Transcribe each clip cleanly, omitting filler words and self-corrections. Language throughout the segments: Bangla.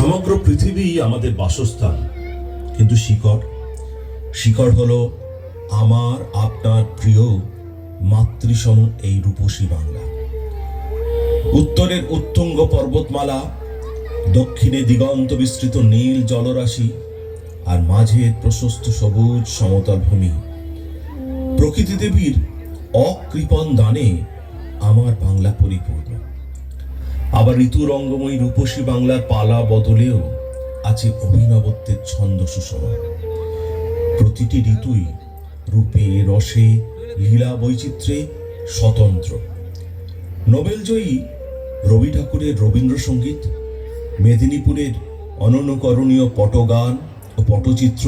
সমগ্র পৃথিবী আমাদের বাসস্থান, কিন্তু শিকড় হলো আমার আপনার প্রিয় মাতৃসম এই রূপসী বাংলা। উত্তরের উত্তুঙ্গ পর্বতমালা, দক্ষিণে দিগন্ত বিস্তৃত নীল জলরাশি, আর মাঝে প্রশস্ত সবুজ সমতল ভূমি। প্রকৃতি দেবীর অকৃপণ দানে আমার বাংলা পরিপূর্ণ। আবার ঋতু রঙ্গময়ী রূপসী বাংলার পালা বদলেও আছে অভিনবত্বের ছন্দ সুষমা। প্রতিটি ঋতুই রূপে, রসে, লীলা বৈচিত্র্যে স্বতন্ত্র। নোবেলজয়ী রবি ঠাকুরের রবীন্দ্রসঙ্গীত, মেদিনীপুরের অননুকরণীয় পটগান ও পটচিত্র,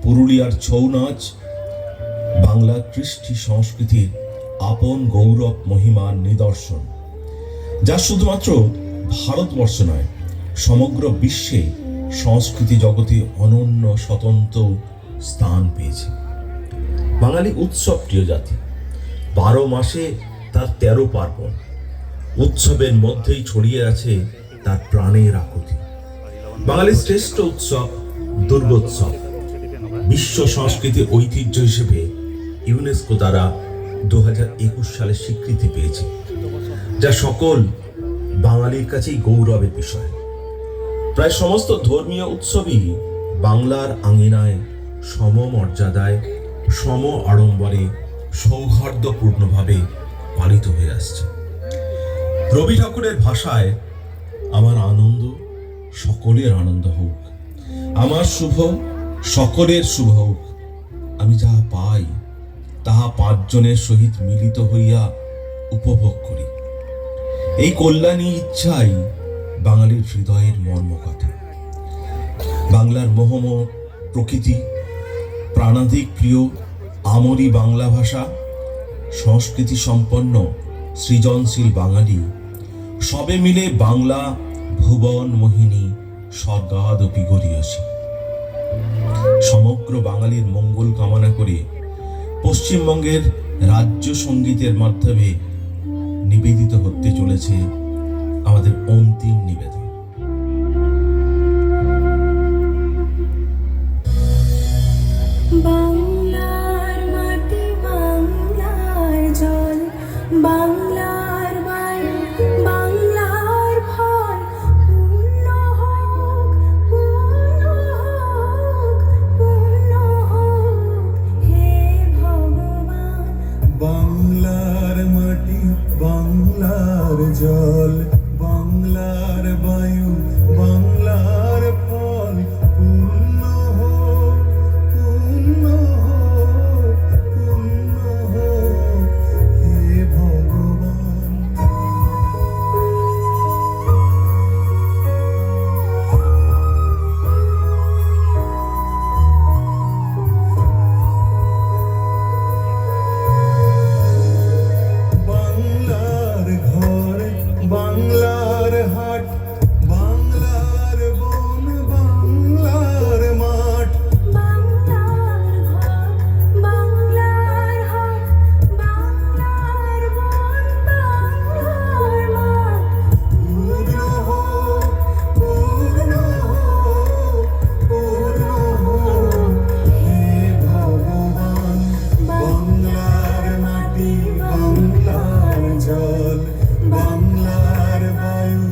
পুরুলিয়ার ছৌ নাচ বাংলার কৃষ্টি সংস্কৃতির আপন গৌরব মহিমার নিদর্শন, যা শুধুমাত্র ভারতবর্ষ নয়, সমগ্র বিশ্বে সংস্কৃতি জগতে অনন্য স্বতন্ত্র স্থান পেয়েছে। বাঙালি উৎসব প্রিয় জাতি। 12 মাসে তার 13 পার্বণ। উৎসবের মধ্যেই ছড়িয়ে আছে তার প্রাণের আকুতি। বাঙালির শ্রেষ্ঠ উৎসব দুর্গোৎসব বিশ্ব সংস্কৃতির ঐতিহ্য হিসেবে ইউনেস্কো দ্বারা 2021 সালে স্বীকৃতি পেয়েছে, যা সকল বাঙালির কাছেই গৌরবের বিষয়। প্রায় সমস্ত ধর্মীয় উৎসবই বাংলার আঙিনায় সমমর্যাদায়, সম আড়ম্বরে, সৌহার্দ্যপূর্ণভাবে পালিত হয়ে আসছে। রবি ঠাকুরের ভাষায়, আমার আনন্দ সকলের আনন্দ হোক, আমার শুভ সকলের শুভ হোক, আমি যাহা পাই তাহা 5 জনের সহিত মিলিত হইয়া উপভোগ করি। এই কল্যাণী ইচ্ছাই বাঙালির হৃদয়ের মর্মকথা। বাংলার মোহময় প্রকৃতি, প্রাণাধিক প্রিয় আমরি বাংলা ভাষা, সংস্কৃতি সম্পন্ন সৃজনশীল বাঙালি, সবে মিলে বাংলা ভুবন মোহিনী স্বর্গাদপি গরিয়সী। সমগ্র বাঙালির মঙ্গল কামনা করে পশ্চিমবঙ্গের রাজ্য সঙ্গীতের মাধ্যমে নিবেদিত হতে চলেছে আমাদের অন্তিম নিবেদন। বাংলার মাটি, বাংলার জল, বাংলার বায়ু, বাংলার ফল, পূর্ণ হোক, পূর্ণ হোক, পূর্ণ হোক হে ভগবান। বাংলার মাটি, বাংলার জল, বাংলার বায়ু, বাংলার ফল, পূর্ণ হোক, পূর্ণ হোক, পূর্ণ হোক হে ভগবান। বাংলার ঘর, বাংলার হাট, বাংলার বন, বাংলার মাঠ, বাংলার ঘর, বাংলার হাট, বাংলার বন, বাংলার মাঠ, পূর্ণ হোক, পূর্ণ হোক, পূর্ণ হোক হে ভগবান। বাংলার মাটি, বাংলার জল, বাংলার বায়ু,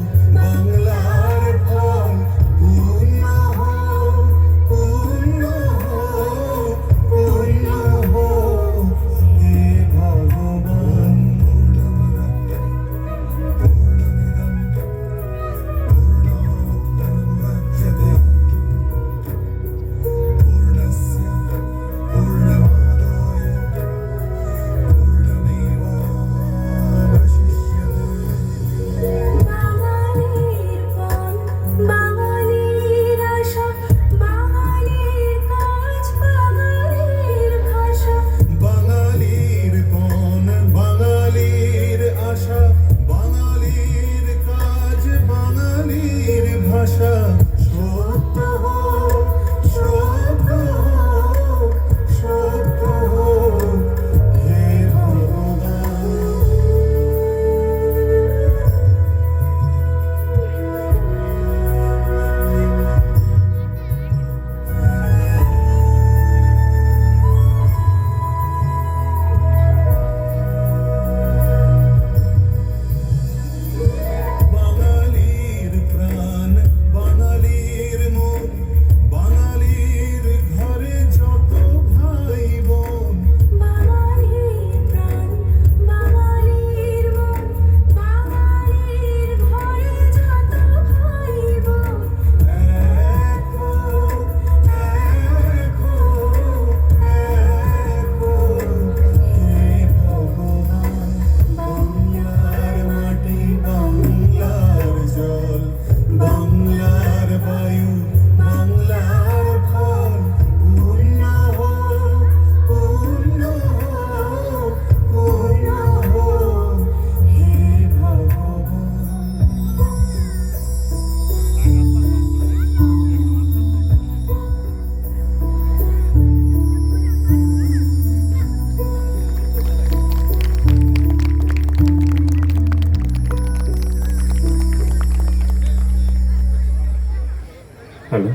হ্যালো